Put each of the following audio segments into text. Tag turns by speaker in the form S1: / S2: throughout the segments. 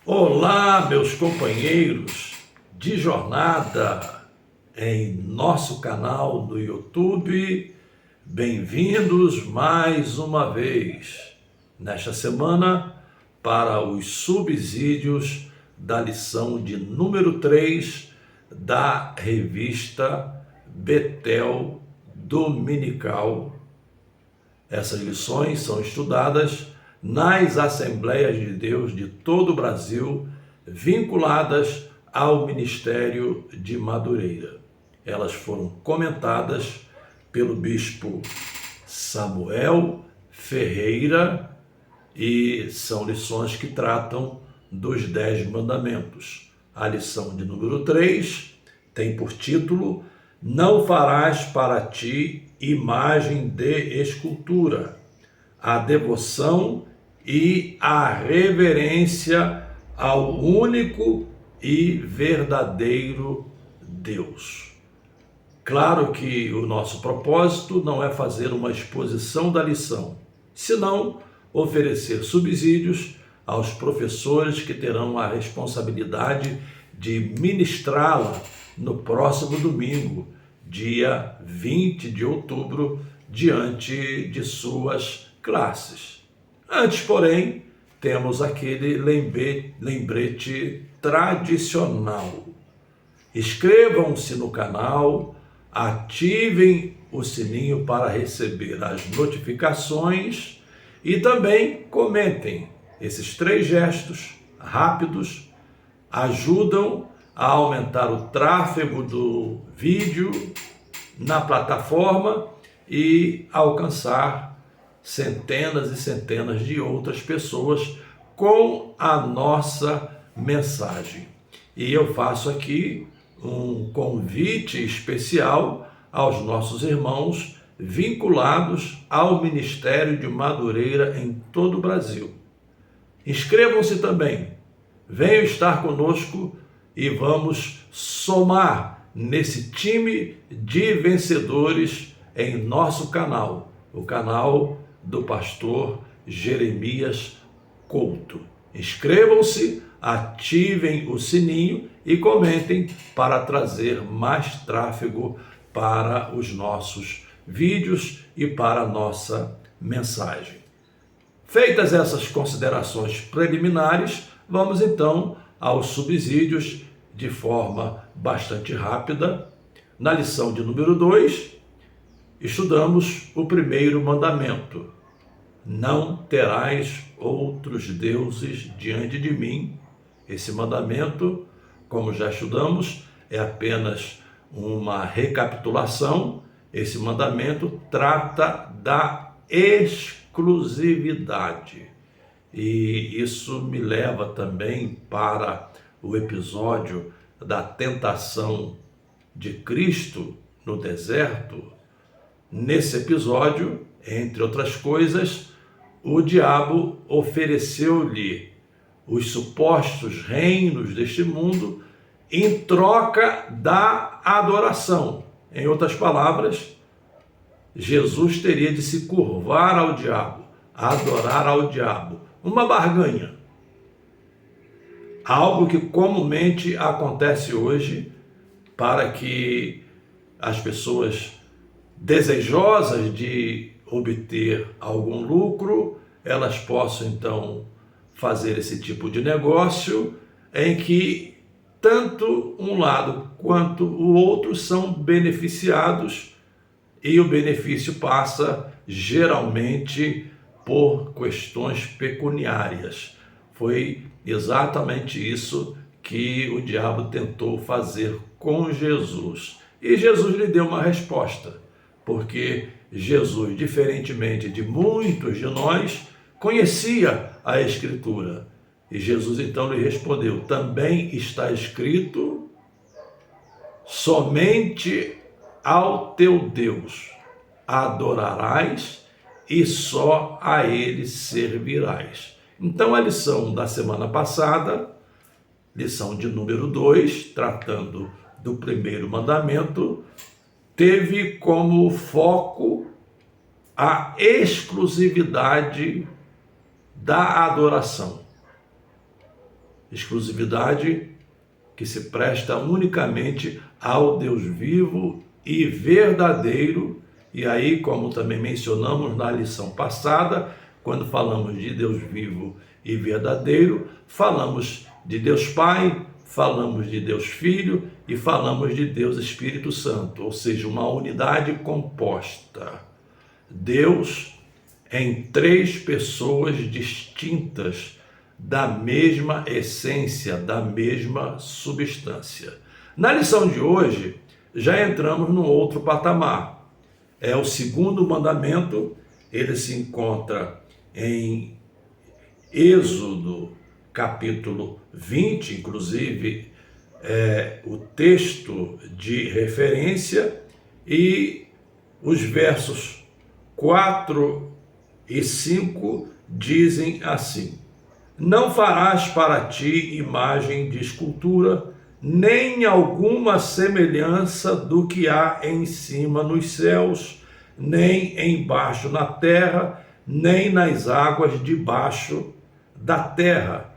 S1: Olá, meus companheiros de jornada em nosso canal do YouTube. Bem-vindos mais uma vez nesta semana para os subsídios da lição de número 3 da revista Betel Dominical. Essas lições são estudadas nas Assembleias de Deus de todo o Brasil, vinculadas ao Ministério de Madureira. Elas foram comentadas pelo bispo Samuel Ferreira e são lições que tratam dos 10 mandamentos. A lição de número 3 tem por título: Não farás para ti imagem de escultura. A devoção e a reverência ao único e verdadeiro Deus. Claro que o nosso propósito não é fazer uma exposição da lição, senão oferecer subsídios aos professores que terão a responsabilidade de ministrá-la no próximo domingo, dia 20 de outubro, diante de suas classes. Antes, porém, temos aquele lembrete tradicional. Inscrevam-se no canal, ativem o sininho para receber as notificações e também comentem. Esses 3 gestos rápidos ajudam a aumentar o tráfego do vídeo na plataforma e alcançar centenas e centenas de outras pessoas com a nossa mensagem. E eu faço aqui um convite especial aos nossos irmãos vinculados ao Ministério de Madureira em todo o Brasil. Inscrevam-se também, venham estar conosco e vamos somar nesse time de vencedores em nosso canal, o canal do pastor Jeremias Couto. Inscrevam-se, ativem o sininho e comentem para trazer mais tráfego para os nossos vídeos e para a nossa mensagem. Feitas essas considerações preliminares, vamos então aos subsídios de forma bastante rápida. Na lição de número 2, estudamos o primeiro mandamento: não terás outros deuses diante de mim. Esse mandamento, como já estudamos, é apenas uma recapitulação. Esse mandamento trata da exclusividade. E isso me leva também para o episódio da tentação de Cristo no deserto. Nesse episódio, entre outras coisas, o diabo ofereceu-lhe os supostos reinos deste mundo em troca da adoração. Em outras palavras, Jesus teria de se curvar ao diabo, adorar ao diabo. Uma barganha. Algo que comumente acontece hoje para que as pessoas desejosas de obter algum lucro, elas possam então fazer esse tipo de negócio em que tanto um lado quanto o outro são beneficiados e o benefício passa geralmente por questões pecuniárias. Foi exatamente isso que o diabo tentou fazer com Jesus. E Jesus lhe deu uma resposta, porque Jesus, diferentemente de muitos de nós, conhecia a Escritura. E Jesus então lhe respondeu: também está escrito, somente ao teu Deus adorarás e só a ele servirás. Então a lição da semana passada, lição de número 2, tratando do primeiro mandamento, teve como foco a exclusividade da adoração. exclusividade que se presta unicamente ao Deus vivo e verdadeiro. E aí, como também mencionamos na lição passada, quando falamos de Deus vivo e verdadeiro, falamos de Deus Pai, falamos de Deus Filho e falamos de Deus Espírito Santo, ou seja, uma unidade composta. Deus em três pessoas distintas, da mesma essência, da mesma substância. Na lição de hoje, já entramos num outro patamar. É o segundo mandamento, ele se encontra em Êxodo, capítulo 20, inclusive o texto de referência, e os versos 4 e 5 dizem assim: não farás para ti imagem de escultura, nem alguma semelhança do que há em cima nos céus, nem embaixo na terra, nem nas águas debaixo da terra.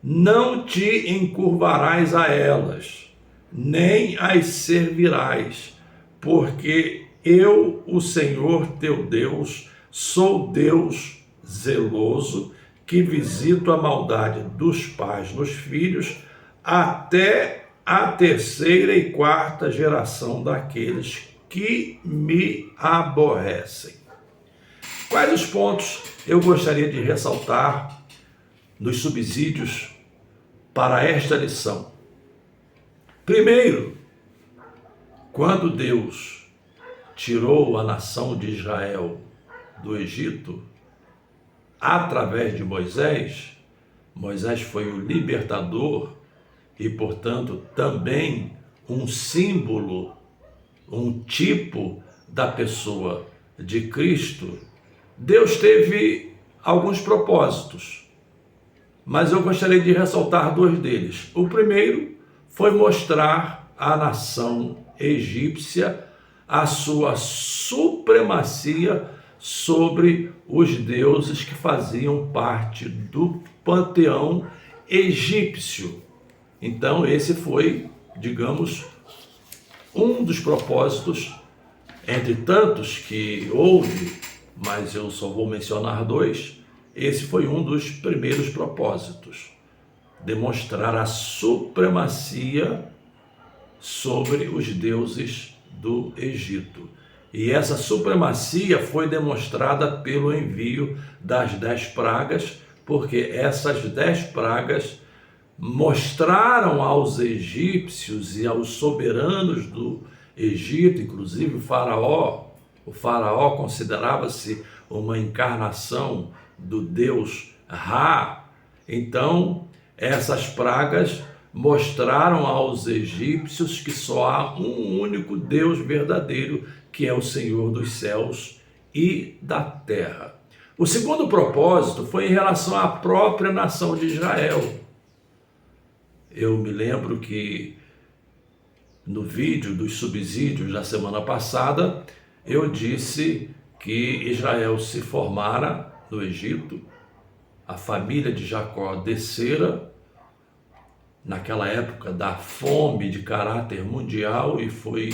S1: Não te encurvarás a elas, nem as servirás, porque eu, o Senhor teu Deus, sou Deus zeloso, que visito a maldade dos pais nos filhos, até a terceira e quarta geração daqueles que me aborrecem. Quais os pontos eu gostaria de ressaltar nos subsídios para esta lição? Primeiro, quando Deus tirou a nação de Israel do Egito, através de Moisés, Moisés foi o libertador e, portanto, também um símbolo, um tipo da pessoa de Cristo. Deus teve alguns propósitos, mas eu gostaria de ressaltar dois deles. O primeiro foi mostrar à nação egípcia a sua supremacia sobre os deuses que faziam parte do panteão egípcio. Então esse foi, digamos, um dos propósitos, entre tantos que houve, mas eu só vou mencionar dois. Esse foi um dos primeiros propósitos, demonstrar a supremacia sobre os deuses do Egito. E essa supremacia foi demonstrada pelo envio das 10 pragas, porque essas 10 pragas mostraram aos egípcios e aos soberanos do Egito, inclusive o faraó considerava-se uma encarnação do deus Ra. Então, essas pragas mostraram aos egípcios que só há um único Deus verdadeiro, que é o Senhor dos céus e da terra. O segundo propósito foi em relação à própria nação de Israel. Eu me lembro que no vídeo dos subsídios da semana passada, eu disse que Israel se formara no Egito, a família de Jacó descera naquela época da fome de caráter mundial, e foi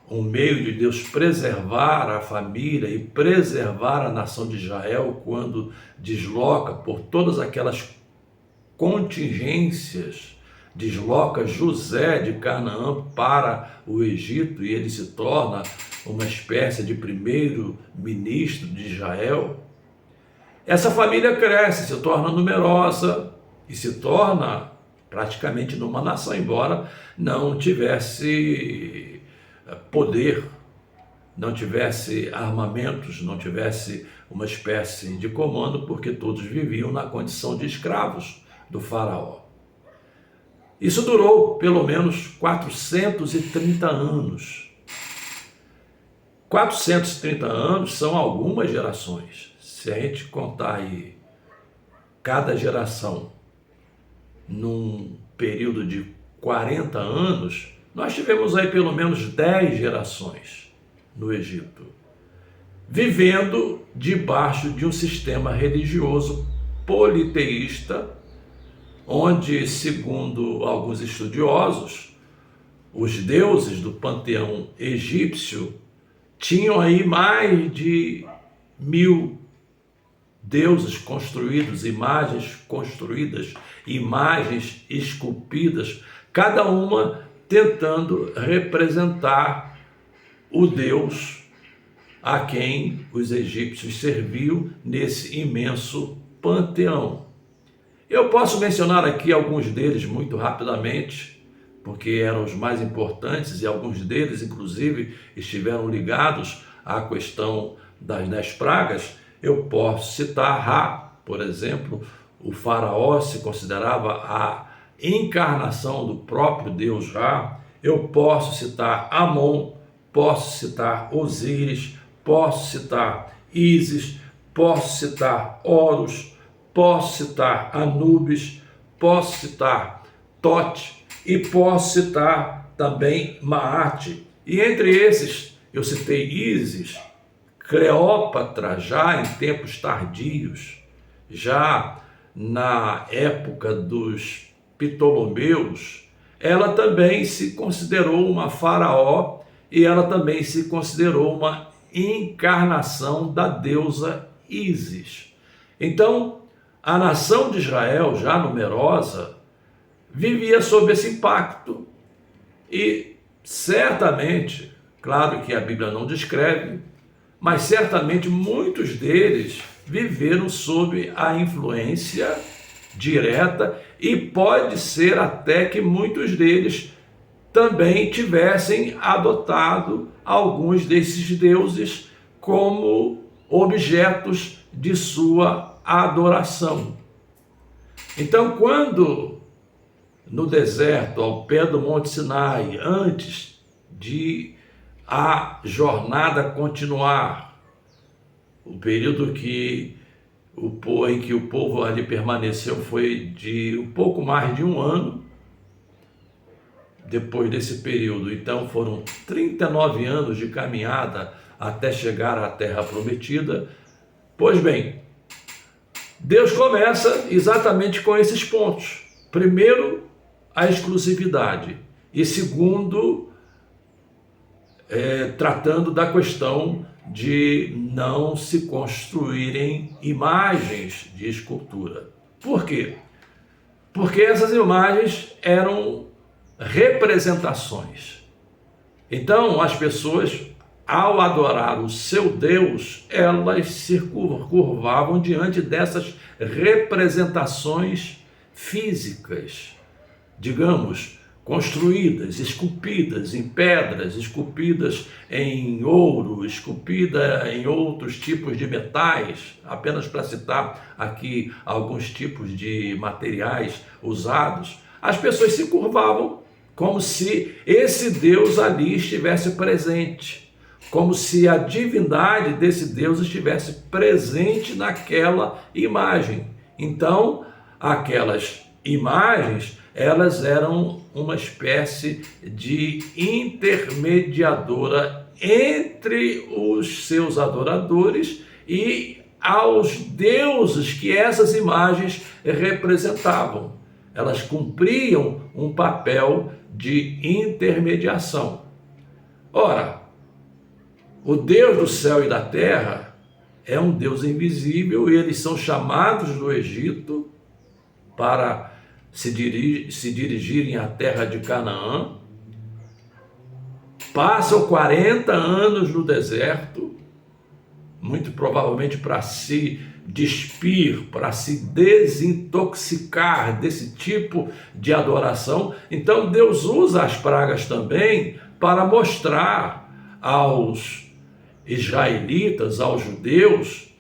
S1: um meio de Deus preservar a família e preservar a nação de Israel quando desloca por todas aquelas contingências, desloca José de Canaã para o Egito e ele se torna uma espécie de primeiro ministro de Israel. Essa família cresce, se torna numerosa e se torna praticamente numa nação, embora não tivesse poder, não tivesse armamentos, não tivesse uma espécie de comando, porque todos viviam na condição de escravos do faraó. Isso durou pelo menos 430 anos. 430 anos são algumas gerações. Se a gente contar aí cada geração num período de 40 anos, nós tivemos aí pelo menos 10 gerações no Egito, vivendo debaixo de um sistema religioso politeísta, onde, segundo alguns estudiosos, os deuses do panteão egípcio tinham aí mais de 1000 deuses construídos, imagens esculpidas, cada uma tentando representar o Deus a quem os egípcios serviam nesse imenso panteão. Eu posso mencionar aqui alguns deles muito rapidamente, porque eram os mais importantes e alguns deles, inclusive, estiveram ligados à questão das 10 pragas. Eu posso citar Ra, por exemplo. O faraó se considerava a encarnação do próprio Deus Ra. Eu posso citar Amon, posso citar Osíris, posso citar Ísis, posso citar Horus, posso citar Anubis, posso citar Tote e posso citar também Maate. E entre esses eu citei Ísis, Cleópatra, já em tempos tardios, já na época dos Ptolomeus. Ela também se considerou uma faraó e ela também se considerou uma encarnação da deusa Ísis. Então, a nação de Israel, já numerosa, vivia sob esse impacto e certamente, claro que a Bíblia não descreve, mas certamente muitos deles viveram sob a influência direta e pode ser até que muitos deles também tivessem adotado alguns desses deuses como objetos de sua adoração. Então, quando no deserto, ao pé do Monte Sinai, antes de a jornada continuar, o período em que o povo ali permaneceu foi de um pouco mais de um ano. Depois desse período, então, foram 39 anos de caminhada até chegar à Terra Prometida. Pois bem, Deus começa exatamente com esses pontos. Primeiro, a exclusividade. E segundo, tratando da questão de não se construírem imagens de escultura. Por quê? Porque essas imagens eram representações. Então, as pessoas, ao adorar o seu Deus, elas se curvavam diante dessas representações físicas, digamos, construídas, esculpidas em pedras, esculpidas em ouro, esculpida em outros tipos de metais, apenas para citar aqui alguns tipos de materiais usados. As pessoas se curvavam como se esse Deus ali estivesse presente, como se a divindade desse Deus estivesse presente naquela imagem. Então, aquelas imagens, elas eram uma espécie de intermediadora entre os seus adoradores e aos deuses que essas imagens representavam. Elas cumpriam um papel de intermediação. Ora, o Deus do céu e da terra é um Deus invisível e eles são chamados do Egito para se dirigirem à terra de Canaã, passam 40 anos no deserto, muito provavelmente para se despir, para se desintoxicar desse tipo de adoração. Então Deus usa as pragas também para mostrar aos israelitas, aos judeus,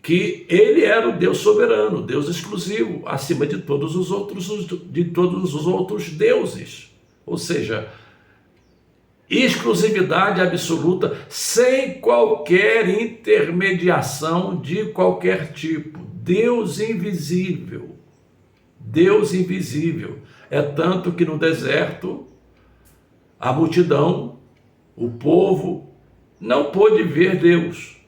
S1: que ele era o Deus soberano, Deus exclusivo, acima de todos os outros deuses. Ou seja, exclusividade absoluta, sem qualquer intermediação de qualquer tipo. Deus invisível. Deus invisível. É tanto que no deserto, a multidão, o povo, não pôde ver Deus.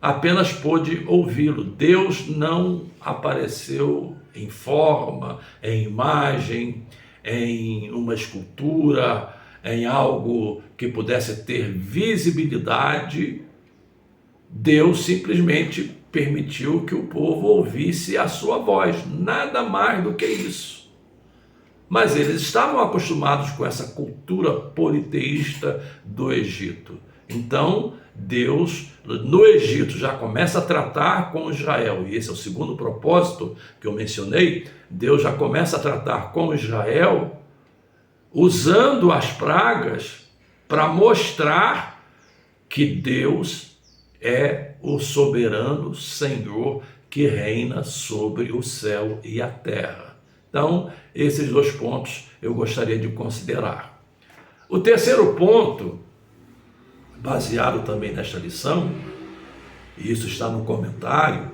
S1: apenas pôde ouvi-lo. Deus não apareceu em forma, em imagem, em uma escultura, em algo que pudesse ter visibilidade. Deus simplesmente permitiu que o povo ouvisse a sua voz, nada mais do que isso. Mas eles estavam acostumados com essa cultura politeísta do Egito. Então, Deus, no Egito, já começa a tratar com Israel, e esse é o segundo propósito que eu mencionei. Deus já começa a tratar com Israel, usando as pragas para mostrar que Deus é o soberano Senhor que reina sobre o céu e a terra. Então, esses dois pontos eu gostaria de considerar. O terceiro ponto, baseado também nesta lição, e isso está no comentário,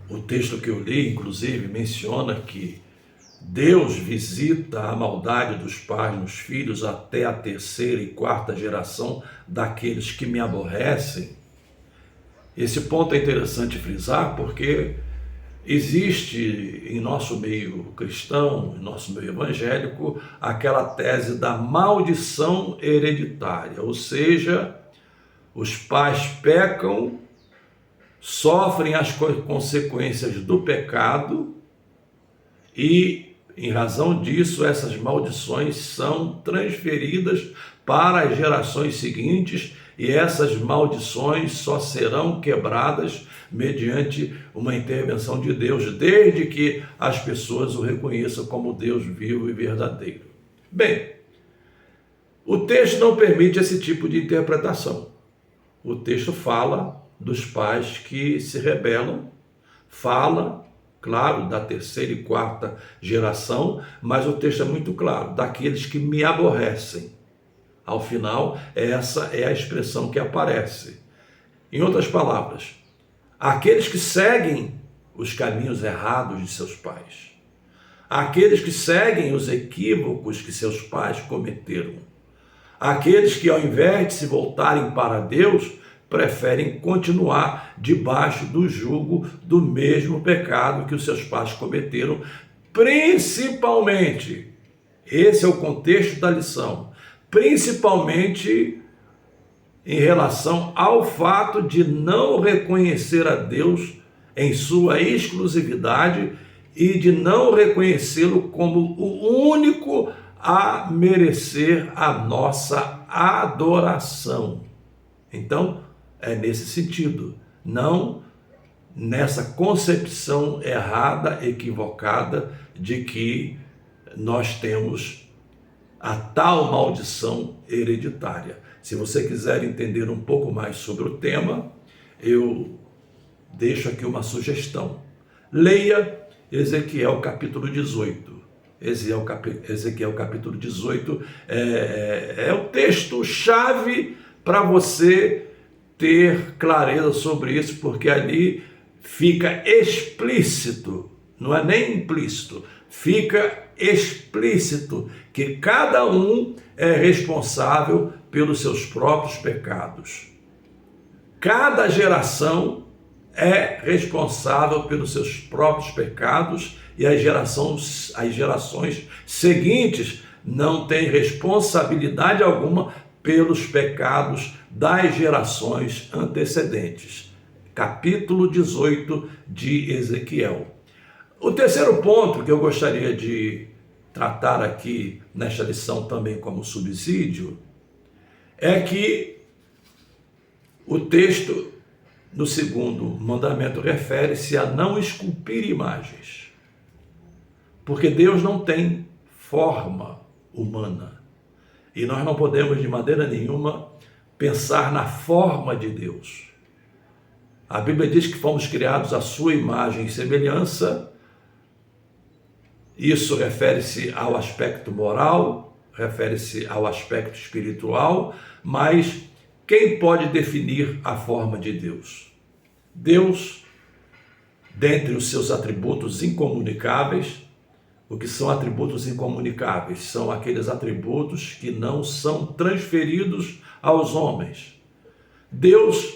S1: o texto que eu li, inclusive, menciona que Deus visita a maldade dos pais nos filhos até a terceira e quarta geração daqueles que me aborrecem. Esse ponto é interessante frisar porque existe em nosso meio cristão, em nosso meio evangélico, aquela tese da maldição hereditária, ou seja, os pais pecam, sofrem as consequências do pecado e, em razão disso, essas maldições são transferidas para as gerações seguintes e essas maldições só serão quebradas mediante uma intervenção de Deus, desde que as pessoas o reconheçam como Deus vivo e verdadeiro. Bem, o texto não permite esse tipo de interpretação. O texto fala dos pais que se rebelam, fala, claro, da terceira e quarta geração, mas o texto é muito claro, daqueles que me aborrecem. Ao final, essa é a expressão que aparece. Em outras palavras, aqueles que seguem os caminhos errados de seus pais, aqueles que seguem os equívocos que seus pais cometeram, aqueles que, ao invés de se voltarem para Deus, preferem continuar debaixo do jugo do mesmo pecado que os seus pais cometeram, principalmente, esse é o contexto da lição, principalmente em relação ao fato de não reconhecer a Deus em sua exclusividade e de não reconhecê-lo como o único a merecer a nossa adoração. Então, é nesse sentido, não nessa concepção errada, equivocada, de que nós temos a tal maldição hereditária. Se você quiser entender um pouco mais sobre o tema, eu deixo aqui uma sugestão. Leia Ezequiel capítulo 18. Ezequiel capítulo 18 é o texto-chave para você ter clareza sobre isso, porque ali fica explícito, não é nem implícito, fica explícito que cada um é responsável pelos seus próprios pecados. Cada geração é responsável pelos seus próprios pecados e as gerações seguintes não têm responsabilidade alguma pelos pecados das gerações antecedentes. Capítulo 18 de Ezequiel. O terceiro ponto que eu gostaria de tratar aqui nesta lição também como subsídio é que o texto no segundo mandamento refere-se a não esculpir imagens, porque Deus não tem forma humana e nós não podemos de maneira nenhuma pensar na forma de Deus. A Bíblia diz que fomos criados à sua imagem e semelhança. Isso refere-se ao aspecto moral, refere-se ao aspecto espiritual, mas quem pode definir a forma de Deus? Deus, dentre os seus atributos incomunicáveis, o que são atributos incomunicáveis? São aqueles atributos que não são transferidos aos homens. Deus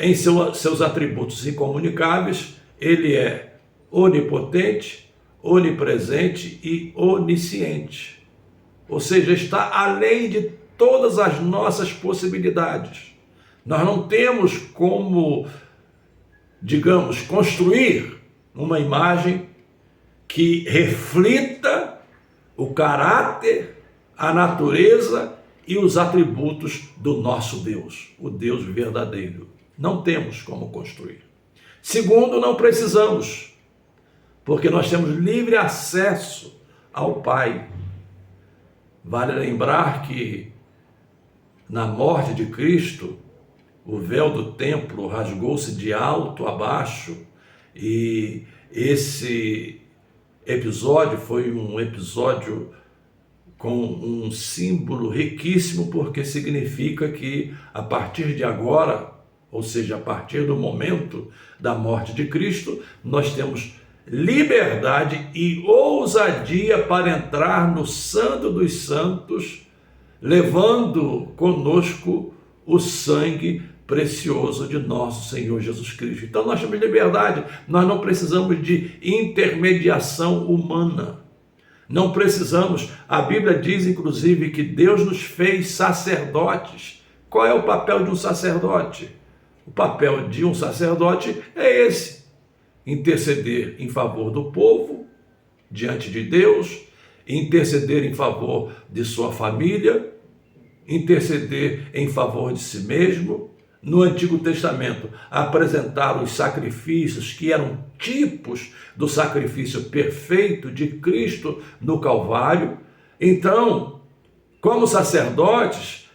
S1: em seus atributos incomunicáveis, ele é onipotente, onipresente e onisciente. Ou seja, está além de todas as nossas possibilidades. Nós não temos como, digamos, construir uma imagem que reflita o caráter, a natureza e os atributos do nosso Deus, o Deus verdadeiro. Não temos como construir. Segundo, não precisamos, porque nós temos livre acesso ao Pai. Vale lembrar que na morte de Cristo, o véu do templo rasgou-se de alto a baixo, e esse episódio foi um episódio com um símbolo riquíssimo, porque significa que a partir de agora, ou seja, a partir do momento da morte de Cristo, nós temos liberdade e ousadia para entrar no Santo dos Santos, levando conosco o sangue precioso de nosso Senhor Jesus Cristo. Então nós temos liberdade, nós não precisamos de intermediação humana. Não precisamos, a Bíblia diz inclusive que Deus nos fez sacerdotes. Qual é o papel de um sacerdote? O papel de um sacerdote é esse: interceder em favor do povo, diante de Deus, interceder em favor de sua família, interceder em favor de si mesmo. No Antigo Testamento, apresentar os sacrifícios que eram tipos do sacrifício perfeito de Cristo no Calvário. Então, como sacerdotes,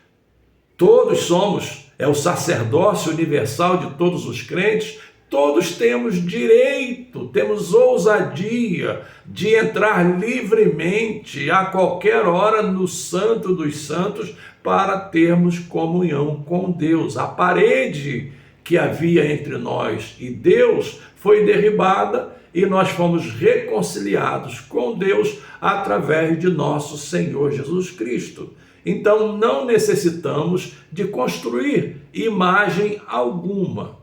S1: todos somos, é o sacerdócio universal de todos os crentes, todos temos direito, temos ousadia de entrar livremente a qualquer hora no Santo dos Santos para termos comunhão com Deus. A parede que havia entre nós e Deus foi derribada e nós fomos reconciliados com Deus através de nosso Senhor Jesus Cristo. Então não necessitamos de construir imagem alguma.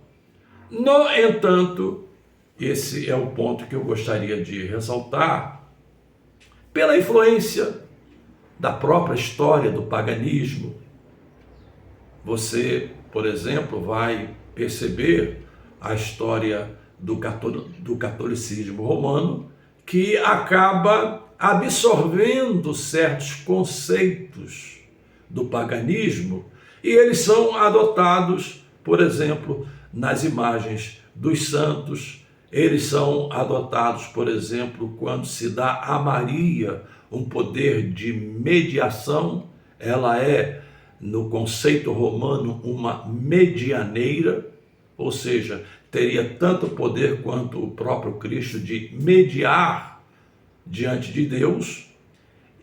S1: No entanto, esse é o ponto que eu gostaria de ressaltar, pela influência da própria história do paganismo. Você, por exemplo, vai perceber a história do catolicismo romano, que acaba absorvendo certos conceitos do paganismo, e eles são adotados, por exemplo, nas imagens dos santos. Eles são adotados, por exemplo, quando se dá a Maria um poder de mediação. Ela é, no conceito romano, uma medianeira, ou seja, teria tanto poder quanto o próprio Cristo de mediar diante de Deus.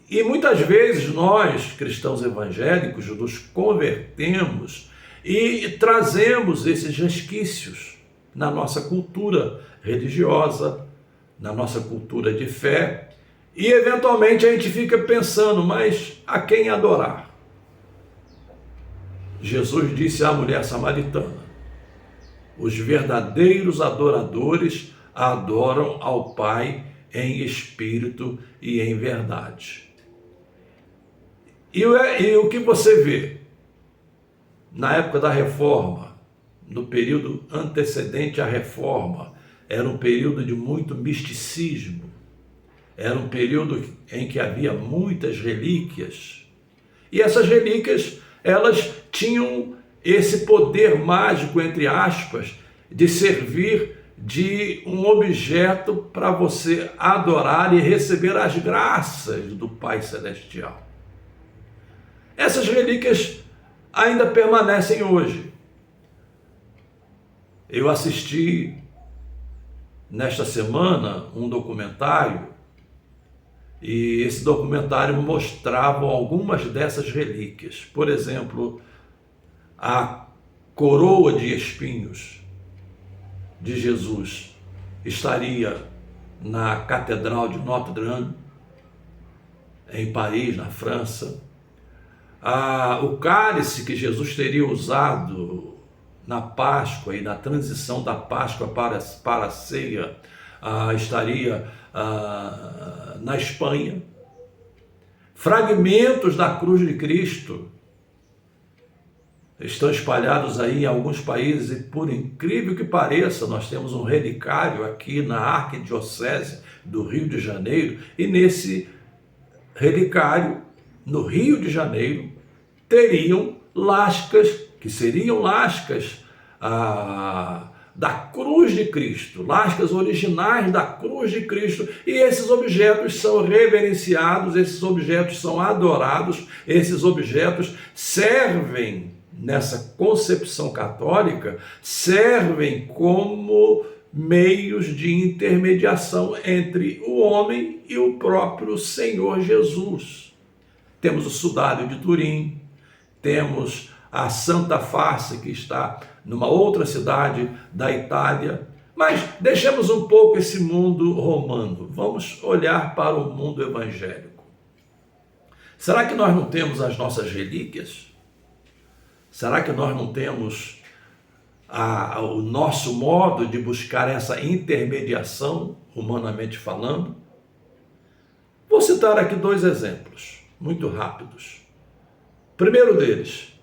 S1: E muitas vezes nós, cristãos evangélicos, nos convertemos e trazemos esses resquícios na nossa cultura religiosa, na nossa cultura de fé, e eventualmente a gente fica pensando, mas a quem adorar? Jesus disse à mulher samaritana: os verdadeiros adoradores adoram ao Pai em espírito e em verdade. E o que você vê na época da Reforma, no período antecedente à Reforma, era um período de muito misticismo, era um período em que havia muitas relíquias, e essas relíquias, elas tinham esse poder mágico, entre aspas, de servir de um objeto para você adorar e receber as graças do Pai Celestial. Essas relíquias ainda permanecem hoje. Eu assisti nesta semana um documentário, e esse documentário mostrava algumas dessas relíquias. Por exemplo, a coroa de espinhos de Jesus estaria na Catedral de Notre-Dame, em Paris, na França. O cálice que Jesus teria usado na Páscoa e na transição da Páscoa para a ceia, estaria na Espanha. Fragmentos da cruz de Cristo estão espalhados aí em alguns países e, por incrível que pareça, nós temos um relicário aqui na Arquidiocese do Rio de Janeiro, e nesse relicário, no Rio de Janeiro, teriam lascas, que seriam lascas da cruz de Cristo, lascas originais da cruz de Cristo, e esses objetos são reverenciados, esses objetos são adorados, esses objetos servem, nessa concepção católica, servem como meios de intermediação entre o homem e o próprio Senhor Jesus. Temos o sudário de Turim, temos a Santa Face, que está numa outra cidade da Itália. Mas deixemos um pouco esse mundo romano, vamos olhar para o mundo evangélico. Será que nós não temos as nossas relíquias? Será que nós não temos o nosso modo de buscar essa intermediação, humanamente falando? Vou citar aqui 2 exemplos, muito rápidos. Primeiro deles,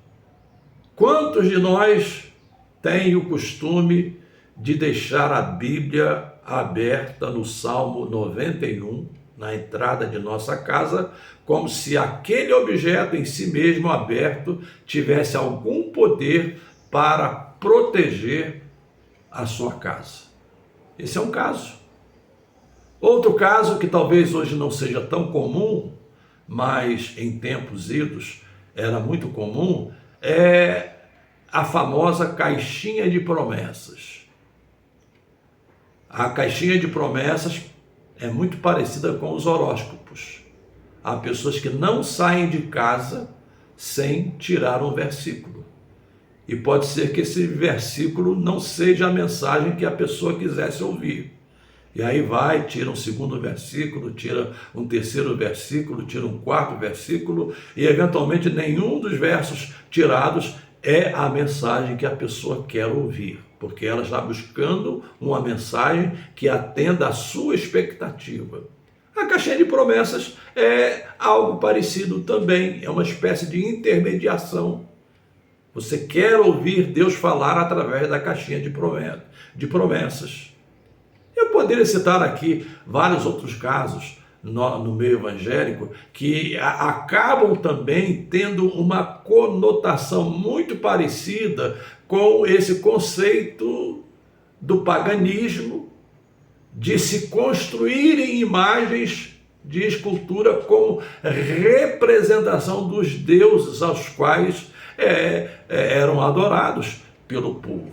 S1: quantos de nós têm o costume de deixar a Bíblia aberta no Salmo 91, na entrada de nossa casa, como se aquele objeto em si mesmo aberto tivesse algum poder para proteger a sua casa? Esse é um caso. Outro caso, que talvez hoje não seja tão comum, mas em tempos idos era muito comum, é a famosa caixinha de promessas. A caixinha de promessas é muito parecida com os horóscopos. Há pessoas que não saem de casa sem tirar um versículo. E pode ser que esse versículo não seja a mensagem que a pessoa quisesse ouvir. E aí vai, tira um 2º versículo, tira um 3º versículo, tira um 4º versículo, e eventualmente nenhum dos versos tirados é a mensagem que a pessoa quer ouvir, porque ela está buscando uma mensagem que atenda à sua expectativa. A caixinha de promessas é algo parecido também, é uma espécie de intermediação. Você quer ouvir Deus falar através da caixinha de promessas. Eu poderia citar aqui vários outros casos no meio evangélico que acabam também tendo uma conotação muito parecida com esse conceito do paganismo, de se construírem imagens de escultura como representação dos deuses aos quais eram adorados pelo povo.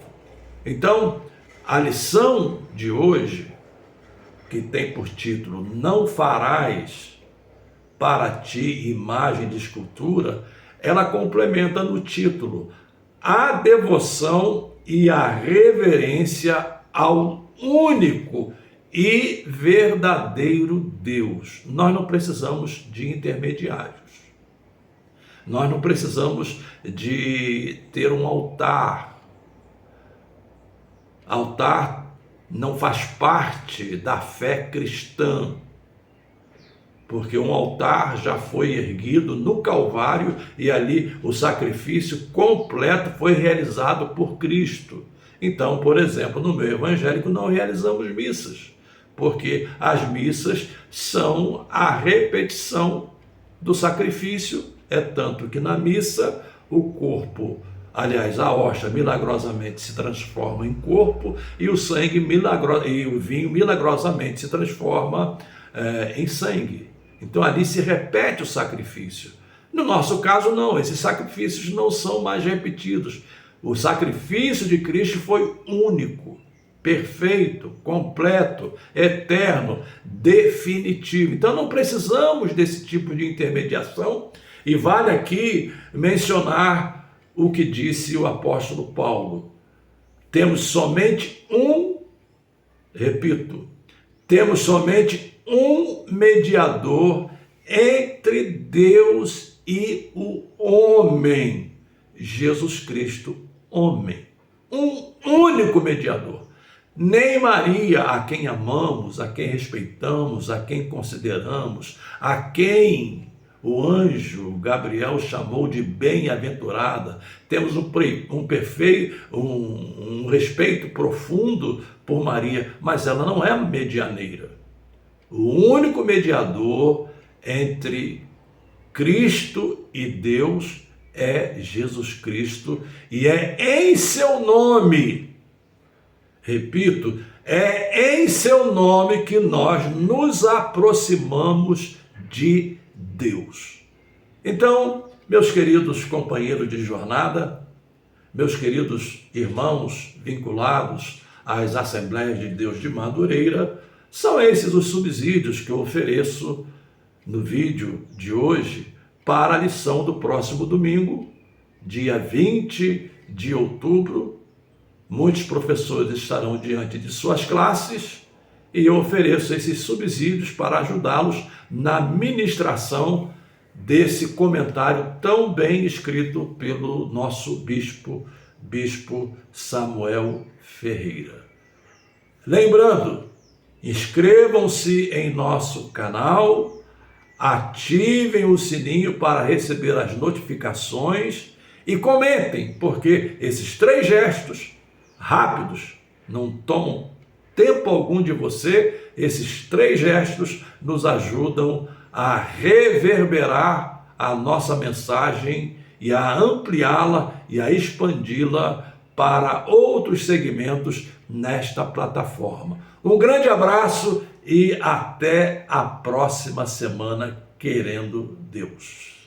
S1: Então, a lição de hoje, que tem por título "Não farás para ti imagem de escultura", ela complementa no título "A devoção e a reverência ao único e verdadeiro Deus". Nós não precisamos de intermediários. Nós não precisamos de ter um altar. Altar não faz parte da fé cristã, porque um altar já foi erguido no Calvário e ali o sacrifício completo foi realizado por Cristo. Então, por exemplo, no meio evangélico não realizamos missas, porque as missas são a repetição do sacrifício. É tanto que na missa o corpo, aliás, a hóstia milagrosamente se transforma em corpo e o sangue e o vinho milagrosamente se transforma em sangue. Então ali se repete o sacrifício. No nosso caso não, esses sacrifícios não são mais repetidos. O sacrifício de Cristo foi único, perfeito, completo, eterno, definitivo. Então não precisamos desse tipo de intermediação, e vale aqui mencionar o que disse o apóstolo Paulo. Temos somente temos somente um mediador entre Deus e o homem, Jesus Cristo, homem. um único mediador. Nem Maria, a quem amamos, a quem respeitamos, a quem consideramos, a quem o anjo Gabriel chamou de bem-aventurada, temos um respeito profundo por Maria, mas ela não é medianeira. O único mediador entre Cristo e Deus é Jesus Cristo, e é em seu nome, repito, é em seu nome que nós nos aproximamos de Deus. Então, meus queridos companheiros de jornada, meus queridos irmãos vinculados às Assembleias de Deus de Madureira, são esses os subsídios que eu ofereço no vídeo de hoje para a lição do próximo domingo, dia 20 de outubro. Muitos professores estarão diante de suas classes e eu ofereço esses subsídios para ajudá-los na ministração desse comentário tão bem escrito pelo nosso bispo Samuel Ferreira. Lembrando, inscrevam-se em nosso canal, ativem o sininho para receber as notificações e comentem, porque esses 3 gestos rápidos não tomam tempo algum de você. Esses 3 gestos nos ajudam a reverberar a nossa mensagem e a ampliá-la e a expandi-la para outros segmentos nesta plataforma. Um grande abraço e até a próxima semana, querendo Deus.